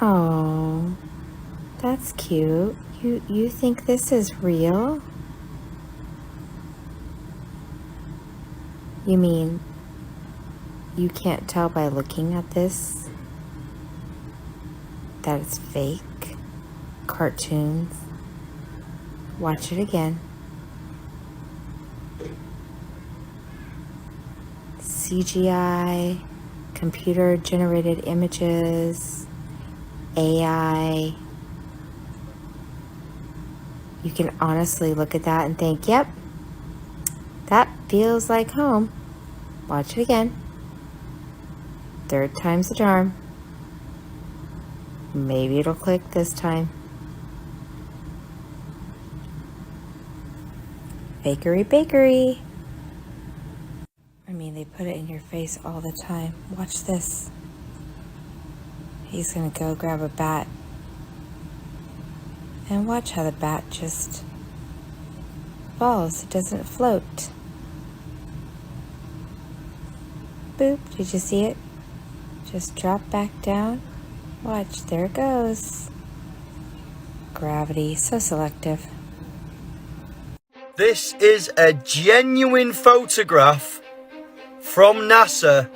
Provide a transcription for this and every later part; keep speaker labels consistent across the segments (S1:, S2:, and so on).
S1: Oh, that's cute. You think this is real? You mean you can't tell by looking at this that it's fake? Cartoons? Watch it again. CGI, computer-generated images, AI. You can honestly look at that and think, yep, that feels like home. Watch it again. Third time's the charm. Maybe it'll click this time. Bakery. I mean, they put it in your face all the time. Watch this. He's gonna go grab a bat. And watch how the bat just falls. It doesn't float. Boop, did you see it? Just drop back down. Watch, there it goes. Gravity, so selective.
S2: This is a genuine photograph from NASA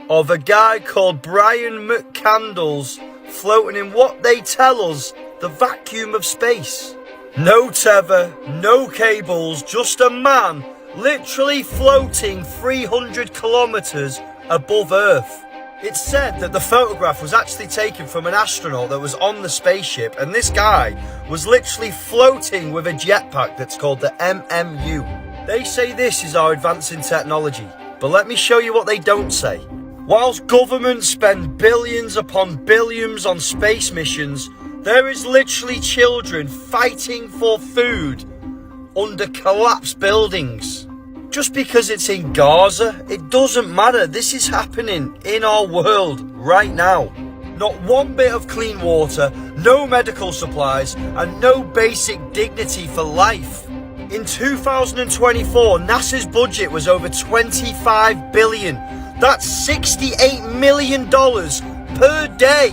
S2: of a guy called Brian McCandles floating in what they tell us the vacuum of space. No tether, no cables, just a man literally floating 300 kilometers above Earth. It's said that the photograph was actually taken from an astronaut that was on the spaceship, and this guy was literally floating with a jetpack that's called the MMU. They say this is our advancing technology, but let me show you what they don't say. Whilst governments spend billions upon billions on space missions, there is literally children fighting for food under collapsed buildings. Just because it's in Gaza, it doesn't matter. This is happening in our world right now. Not one bit of clean water, no medical supplies, and no basic dignity for life. In 2024, NASA's budget was over $25 billion. That's $68 million per day.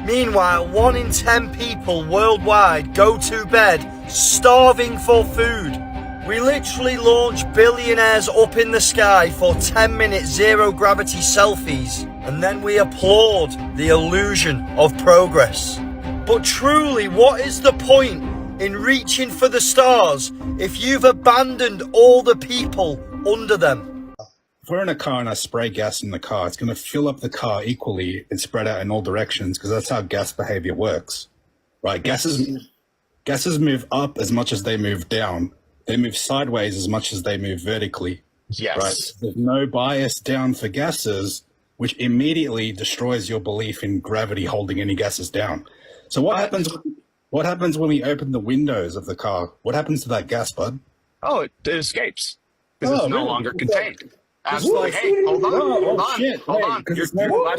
S2: Meanwhile, 1 in 10 people worldwide go to bed starving for food. We literally launch billionaires up in the sky for 10-minute zero-gravity selfies, and then we applaud the illusion of progress. But truly, what is the point in reaching for the stars if you've abandoned all the people under them?
S3: If we're in a car and I spray gas in the car, it's going to fill up the car equally and spread out in all directions because that's how gas behavior works, right? Gases move up as much as they move down. They move sideways as much as they move vertically.
S4: Yes.
S3: Right? There's no bias down for gases, which immediately destroys your belief in gravity holding any gases down. So what happens when we open the windows of the car? What happens to that gas, bud?
S4: Oh, it escapes because it's no
S3: really?
S4: longer contained. Like, hey, hold on, hold on. That's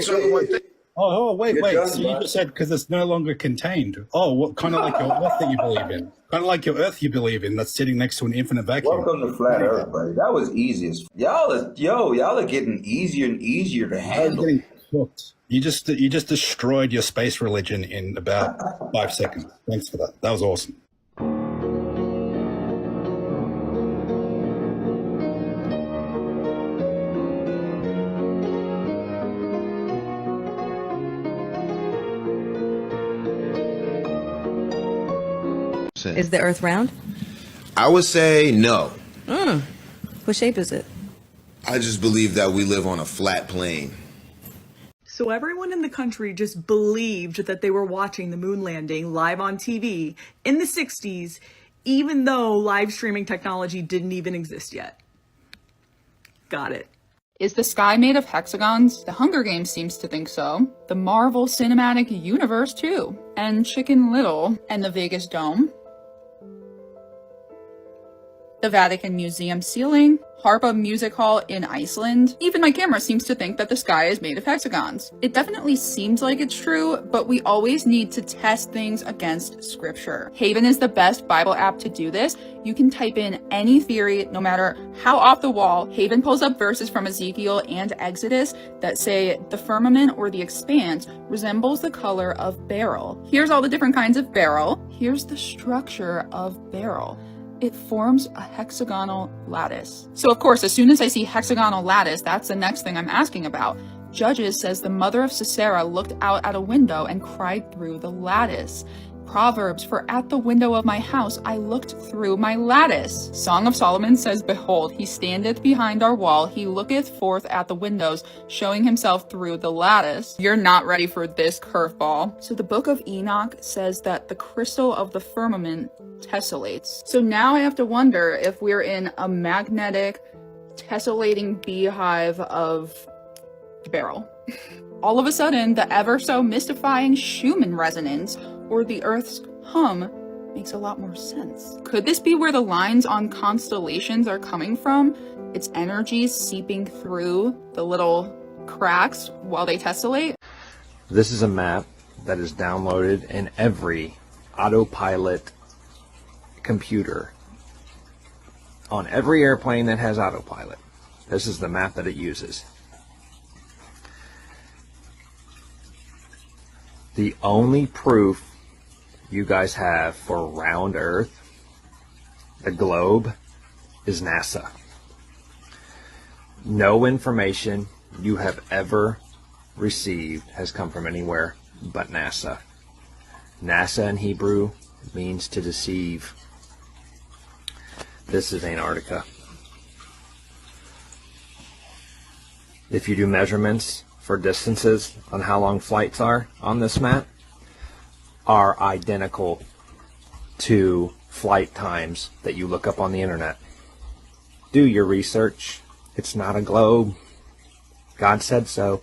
S4: only one thing.
S3: Wait. So you just said because it's no longer contained. Oh, what kind of like your Earth that you believe in? Kind of like your Earth you believe in that's sitting next to an infinite vacuum.
S5: Welcome to Flat Earth, buddy. That was easiest. Y'all are getting easier and easier to handle.
S3: Getting cooked. You just destroyed your space religion in about 5 seconds. Thanks for that. That was awesome.
S6: Is the Earth round?
S7: I would say no.
S6: What shape is it?
S7: I just believe that we live on a flat plane.
S8: So everyone in the country just believed that they were watching the moon landing live on TV in the 60s, even though live streaming technology didn't even exist yet. Got it.
S9: Is the sky made of hexagons? The Hunger Games seems to think so. The Marvel Cinematic Universe too. And Chicken Little and the Vegas Dome. the Vatican Museum ceiling, Harpa Music Hall in Iceland. Even my camera seems to think that the sky is made of hexagons. It definitely seems like it's true, but we always need to test things against scripture. Haven is the best Bible app to do this. You can type in any theory, no matter how off the wall. Haven pulls up verses from Ezekiel and Exodus that say the firmament or the expanse resembles the color of beryl. Here's all the different kinds of beryl. Here's the structure of beryl. It forms a hexagonal lattice. So of course, as soon as I see hexagonal lattice, that's the next thing I'm asking about. Judges says the mother of Sisera looked out at a window and cried through the lattice. Proverbs, for at the window of my house I looked through my lattice. Song of Solomon says, behold, he standeth behind our wall, he looketh forth at the windows, showing himself through the lattice. You're not ready for this curveball. So the book of Enoch says that the crystal of the firmament tessellates. So now I have to wonder if we're in a magnetic tessellating beehive of beryl. All of a sudden, the ever so mystifying Schumann resonance, or the Earth's hum, makes a lot more sense. Could this be where the lines on constellations are coming from? Its energies seeping through the little cracks while they tessellate?
S10: This is a map that is downloaded in every autopilot computer on every airplane that has autopilot. This is the map that it uses. The only proof you guys have for round Earth, the globe, is NASA. No information you have ever received has come from anywhere but NASA. NASA in Hebrew means to deceive. This is Antarctica. If you do measurements for distances on how long flights are on this map, are identical to flight times that you look up on the internet. Do your research. It's not a globe. God said so.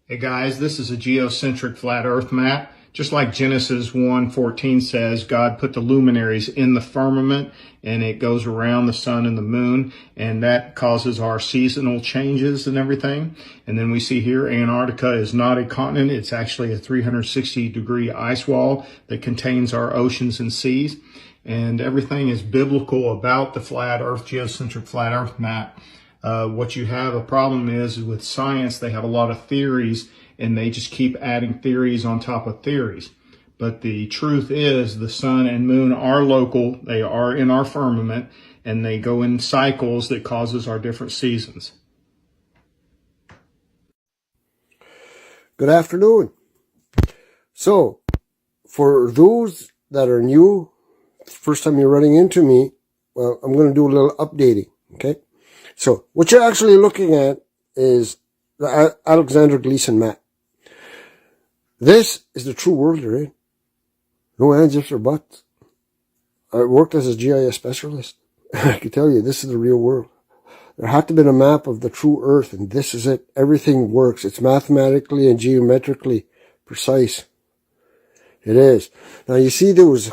S11: Hey guys, this is a geocentric flat earth map. Just like Genesis 1:14 says, God put the luminaries in the firmament and it goes around the sun and the moon, and that causes our seasonal changes and everything. And then we see here Antarctica is not a continent. It's actually a 360-degree ice wall that contains our oceans and seas. And everything is biblical about the flat earth, geocentric flat earth map. What you have a problem is with science, they have a lot of theories and they just keep adding theories on top of theories. But the truth is the sun and moon are local. They are in our firmament and they go in cycles that causes our different seasons.
S12: Good afternoon. So for those that are new, first time you're running into me, well, I'm going to do a little updating. Okay. So what you're actually looking at is the Alexander Gleason map. This is the true world you're in. No ands, ifs, or buts. I worked as a GIS specialist. I can tell you, this is the real world. There had to be a map of the true Earth, and this is it. Everything works. It's mathematically and geometrically precise. It is. Now you see these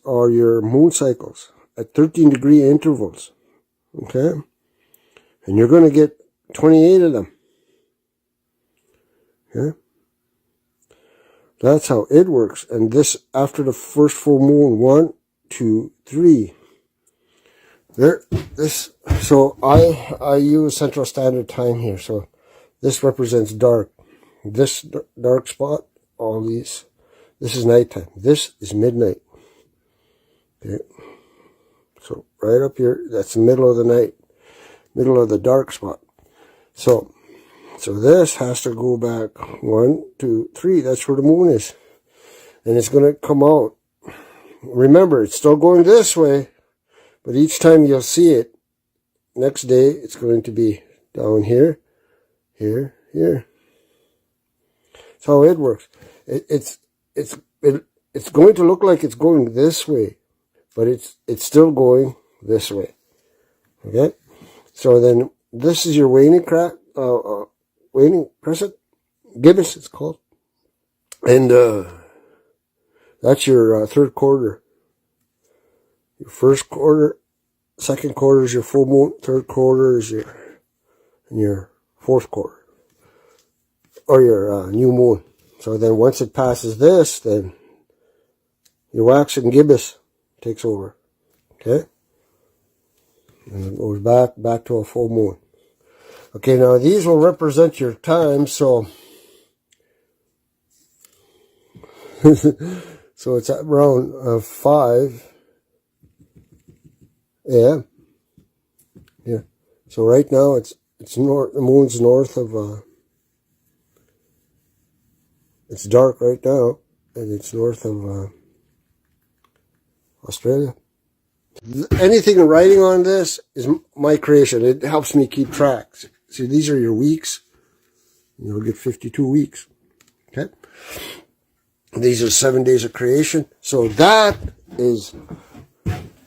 S12: are your moon cycles at 13-degree intervals. Okay? And you're going to get 28 of them. Okay? That's how it works. And this, after the first full moon, 1, 2, 3. There, this, so I use Central Standard Time here. So this represents dark. This dark spot, all these, this is nighttime. This is midnight. Okay. So right up here, that's the middle of the night, middle of the dark spot. So this has to go back 1, 2, 3. That's where the moon is. And it's going to come out. Remember, it's still going this way, but each time you'll see it, next day, it's going to be down here, here, here. That's how it works. It's going to look like it's going this way, but it's still going this way. Okay? So then this is your waning crescent, gibbous it's called. And That's your third quarter. Your first quarter, second quarter is your full moon, third quarter is your fourth quarter, or your new moon. So then once it passes this, then your wax and gibbous takes over. Okay? And it goes back to a full moon. Okay, now these will represent your time, so so it's at around 5 a.m. Yeah. So right now it's north. The moon's north of. It's dark right now, and it's north of Australia. Anything in writing on this is my creation. It helps me keep track. See, these are your weeks. You'll get 52 weeks. Okay. These are 7 days of creation. So that is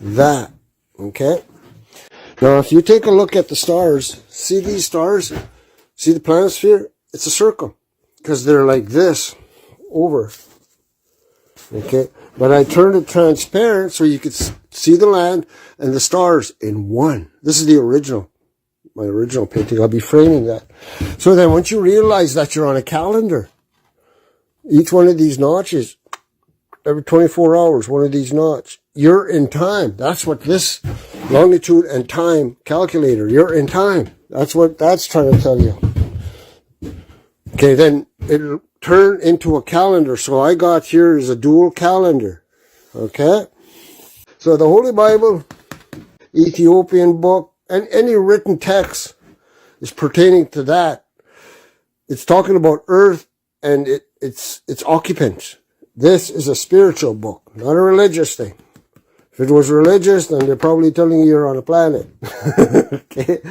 S12: that. Okay. Now, if you take a look at the stars, see these stars? See the planisphere? It's a circle. Because they're like this over. Okay. But I turned it transparent so you could see the land and the stars in one. This is the original. My original painting. I'll be framing that. So then once you realize that you're on a calendar, each one of these notches, every 24 hours, one of these notches, you're in time. That's what this longitude and time calculator, you're in time. That's what that's trying to tell you. Okay, then it'll turn into a calendar. So I got here is a dual calendar. Okay? So the Holy Bible, Ethiopian book, and any written text is pertaining to that. It's talking about Earth and its occupants. This is a spiritual book, not a religious thing. If it was religious, then they're probably telling you you're on a planet. Okay?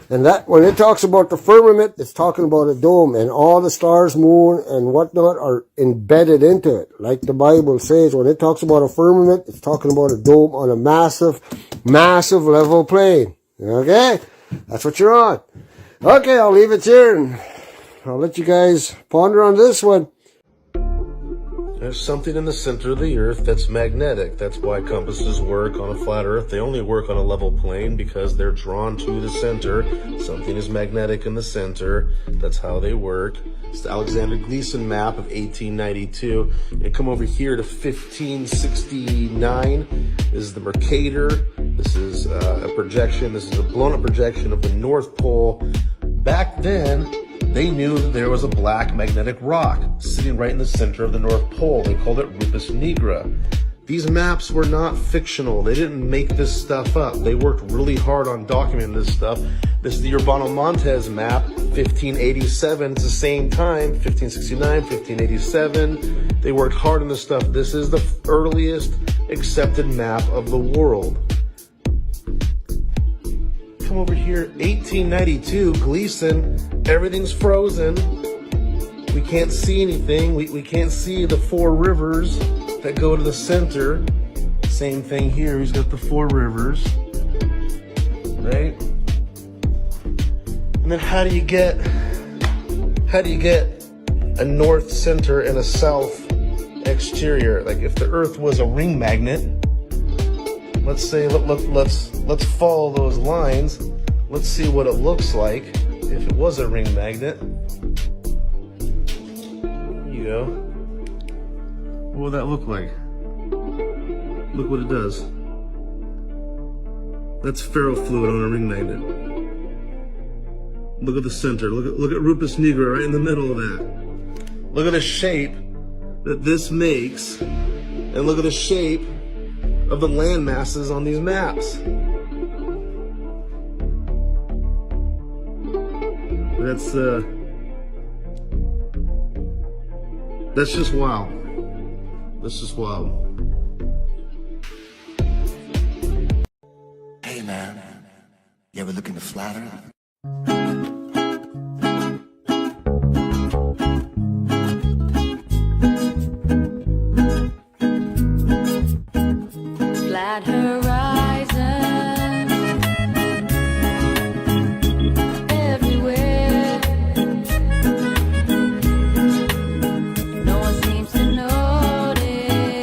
S12: And that, when it talks about the firmament, it's talking about a dome, and all the stars, moon, and whatnot are embedded into it. Like the Bible says, when it talks about a firmament, it's talking about a dome on a massive, massive level plane. Okay? That's what you're on. Okay, I'll leave it here, and I'll let you guys ponder on this one.
S13: There's something in the center of the Earth that's magnetic. That's why compasses work on a flat Earth. They only work on a level plane because they're drawn to the center. Something is magnetic in the center. That's how they work. It's the Alexander Gleason map of 1892. And come over here to 1569. This is the Mercator. This is a projection. This is a blown-up projection of the North Pole. Back then, they knew that there was a black magnetic rock sitting right in the center of the North Pole. They called it Rupus nigra. These maps were not fictional. They didn't make this stuff up. They worked really hard on documenting this stuff. This is the Urbano Montes map, 1587. It's the same time, 1569, 1587. They worked hard on this stuff. This is the earliest accepted map of the world. Come over here, 1892, Gleason, everything's frozen. We can't see anything. We can't see the 4 rivers that go to the center. Same thing here, he's got the 4 rivers, right? And then how do you get a north center and a south exterior? Like if the Earth was a ring magnet, let's say, let's follow those lines. Let's see what it looks like if it was a ring magnet. There you go. What would that look like? Look what it does. That's ferrofluid on a ring magnet. Look at the center. Look at Rupus nigra right in the middle of that. Look at the shape that this makes, and look at the shape of the land masses on these maps. That's just wild. That's just wild.
S14: Hey man, you ever look in the flat Earth?
S15: Flat horizon everywhere. No one seems to notice.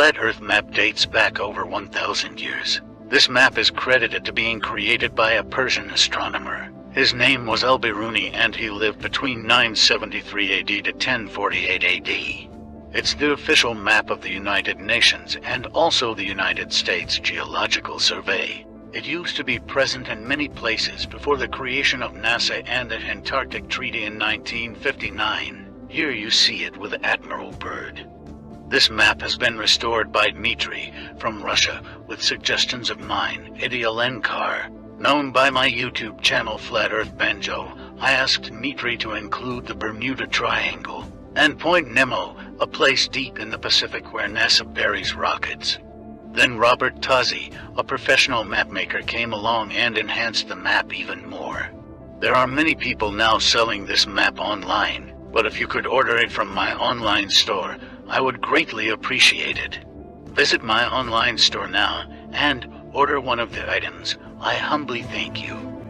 S15: flat Earth map dates back over 1,000 years. This map is credited to being created by a Persian astronomer. His name was Al-Biruni and he lived between 973 AD to 1048 AD. It's the official map of the United Nations and also the United States Geological Survey. It used to be present in many places before the creation of NASA and the Antarctic Treaty in 1959. Here you see it with Admiral Byrd. This map has been restored by Dmitry from Russia with suggestions of mine, Idialenkar. Known by my YouTube channel Flat Earth Banjo, I asked Dmitry to include the Bermuda Triangle and Point Nemo, a place deep in the Pacific where NASA buries rockets. Then Robert Tozzi, a professional mapmaker, came along and enhanced the map even more. There are many people now selling this map online, but if you could order it from my online store, I would greatly appreciate it. Visit my online store now and order one of the items. I humbly thank you.